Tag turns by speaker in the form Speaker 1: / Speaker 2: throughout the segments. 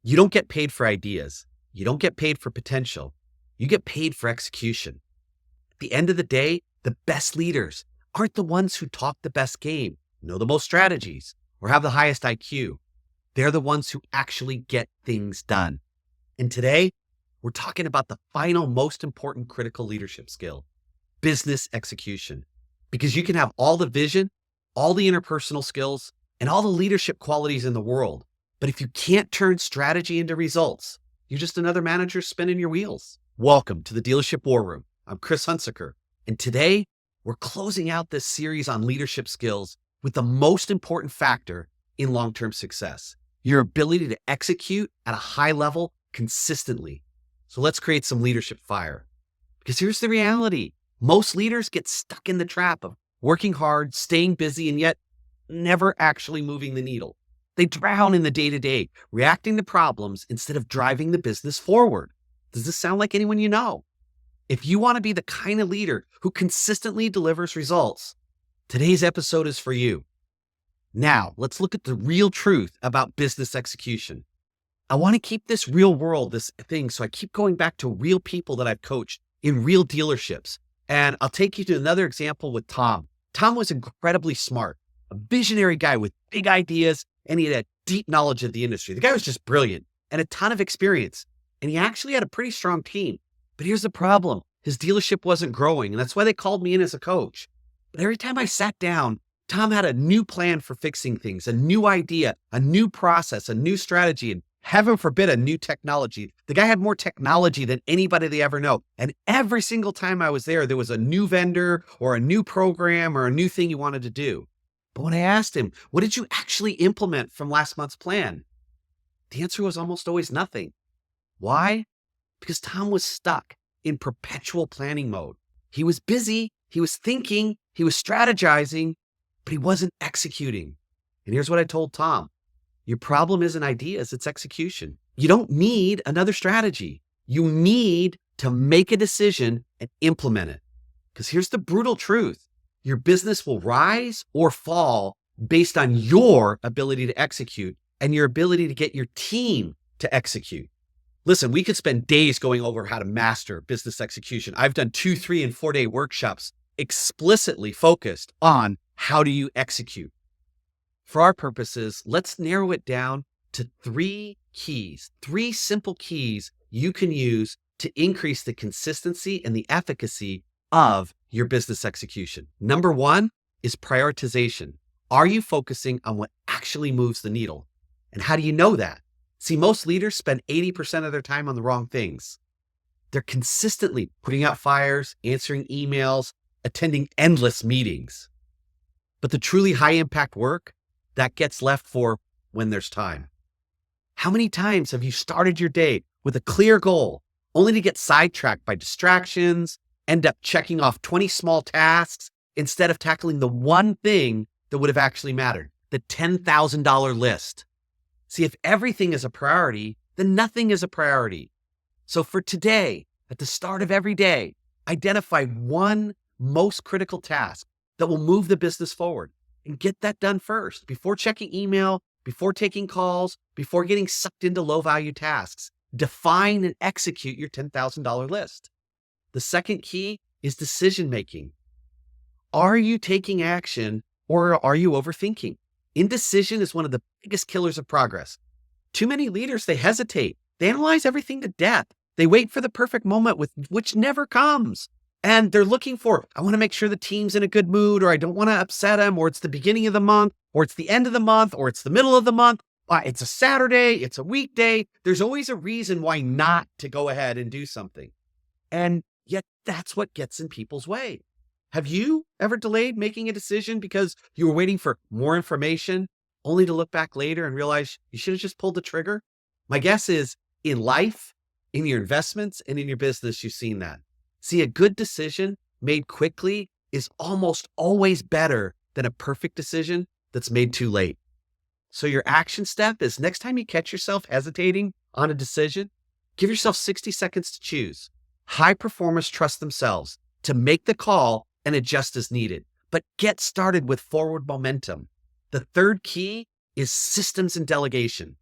Speaker 1: You don't get paid for ideas. You don't get paid for potential. You get paid for execution. At the end of the day, the best leaders aren't the ones who talk the best game, know the most strategies, or have the highest IQ. They're the ones who actually get things done. And today, we're talking about the final most important critical leadership skill, business execution. Because you can have all the vision, all the interpersonal skills, and all the leadership qualities in the world. But if you can't turn strategy into results, you're just another manager spinning your wheels. Welcome to the Dealership War Room. I'm Chris Hunsicker. And today, we're closing out this series on leadership skills with the most important factor in long-term success, your ability to execute at a high level consistently. So let's create some leadership fire. Because here's the reality. Most leaders get stuck in the trap of working hard, staying busy, and yet never actually moving the needle. They drown in the day-to-day, reacting to problems instead of driving the business forward. Does this sound like anyone you know? If you want to be the kind of leader who consistently delivers results, today's episode is for you. Now, let's look at the real truth about business execution. I want to keep this real world, this thing, so I keep going back to real people that I've coached in real dealerships. And I'll take you to another example with Tom. Tom was incredibly smart, a visionary guy with big ideas, and he had a deep knowledge of the industry. The guy was just brilliant and a ton of experience. And he actually had a pretty strong team. But here's the problem. His dealership wasn't growing, and that's why they called me in as a coach. But every time I sat down, Tom had a new plan for fixing things, a new idea, a new process, a new strategy, and heaven forbid, a new technology. The guy had more technology than anybody they ever know. And every single time I was there was a new vendor or a new program or a new thing he wanted to do. But when I asked him, what did you actually implement from last month's plan? The answer was almost always nothing. Why? Because Tom was stuck in perpetual planning mode. He was busy, he was thinking, he was strategizing, but he wasn't executing. And here's what I told Tom. Your problem isn't ideas, it's execution. You don't need another strategy. You need to make a decision and implement it. Because here's the brutal truth. Your business will rise or fall based on your ability to execute and your ability to get your team to execute. Listen, we could spend days going over how to master business execution. I've done 2, 3, and 4-day workshops explicitly focused on how do you execute. For our purposes, let's narrow it down to 3 keys, 3 simple keys you can use to increase the consistency and the efficacy of your business execution. Number 1 is prioritization. Are you focusing on what actually moves the needle? And how do you know that? See, most leaders spend 80% of their time on the wrong things. They're consistently putting out fires, answering emails, attending endless meetings. But the truly high impact work, that gets left for when there's time. How many times have you started your day with a clear goal only to get sidetracked by distractions, end up checking off 20 small tasks instead of tackling the one thing that would have actually mattered, the $10,000 list? See, if everything is a priority, then nothing is a priority. So for today, at the start of every day, identify one most critical task that will move the business forward. And get that done first, before checking email, before taking calls, before getting sucked into low-value tasks. Define and execute your $10,000 list. The second key is decision-making. Are you taking action or are you overthinking? Indecision is one of the biggest killers of progress. Too many leaders, they hesitate. They analyze everything to death. They wait for the perfect moment which never comes. And they're looking for, I want to make sure the team's in a good mood, or I don't want to upset them, or it's the beginning of the month, or it's the end of the month, or it's the middle of the month. It's a Saturday, it's a weekday. There's always a reason why not to go ahead and do something. And yet that's what gets in people's way. Have you ever delayed making a decision because you were waiting for more information, only to look back later and realize you should have just pulled the trigger? My guess is in life, in your investments, and in your business, you've seen that. See, a good decision made quickly is almost always better than a perfect decision that's made too late. So your action step is next time you catch yourself hesitating on a decision, give yourself 60 seconds to choose. High performers trust themselves to make the call and adjust as needed, but get started with forward momentum. The third key is systems and delegation.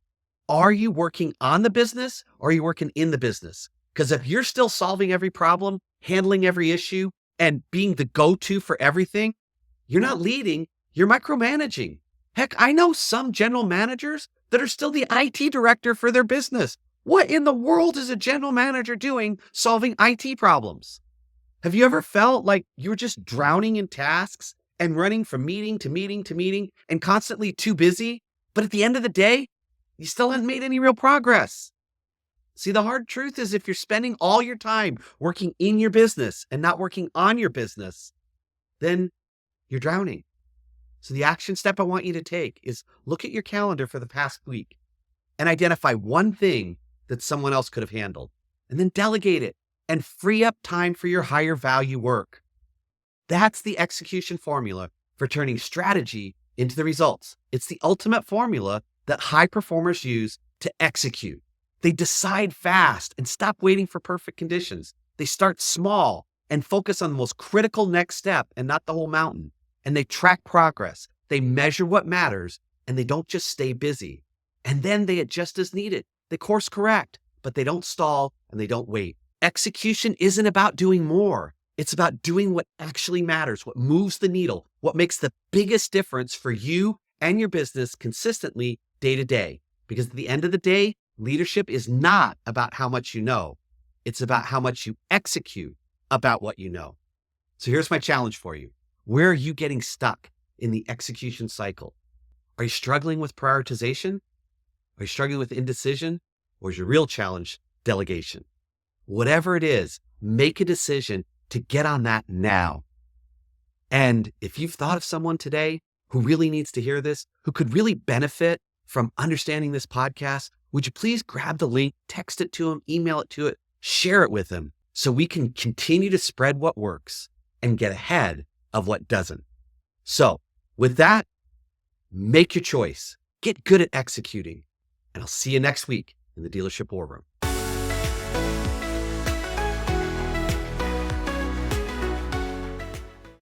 Speaker 1: Are you working on the business or are you working in the business? Because if you're still solving every problem, handling every issue, and being the go-to for everything, you're not leading, you're micromanaging. Heck, I know some general managers that are still the IT director for their business. What in the world is a general manager doing solving IT problems? Have you ever felt like you were just drowning in tasks and running from meeting to meeting to meeting and constantly too busy? But at the end of the day, you still haven't made any real progress. See, the hard truth is if you're spending all your time working in your business and not working on your business, then you're drowning. So the action step I want you to take is look at your calendar for the past week and identify one thing that someone else could have handled, and then delegate it and free up time for your higher value work. That's the execution formula for turning strategy into the results. It's the ultimate formula that high performers use to execute. They decide fast and stop waiting for perfect conditions. They start small and focus on the most critical next step and not the whole mountain. And they track progress. They measure what matters, and they don't just stay busy. And then they adjust as needed. They course correct, but they don't stall and they don't wait. Execution isn't about doing more. It's about doing what actually matters, what moves the needle, what makes the biggest difference for you and your business consistently day to day. Because at the end of the day, leadership is not about how much you know. It's about how much you execute about what you know. So here's my challenge for you. Where are you getting stuck in the execution cycle? Are you struggling with prioritization? Are you struggling with indecision? Or is your real challenge delegation? Whatever it is, make a decision to get on that now. And if you've thought of someone today who really needs to hear this, who could really benefit from understanding this podcast, would you please grab the link, text it to them, email it to it, share it with them so we can continue to spread what works and get ahead of what doesn't. So with that, make your choice, get good at executing, and I'll see you next week in the Dealership War Room.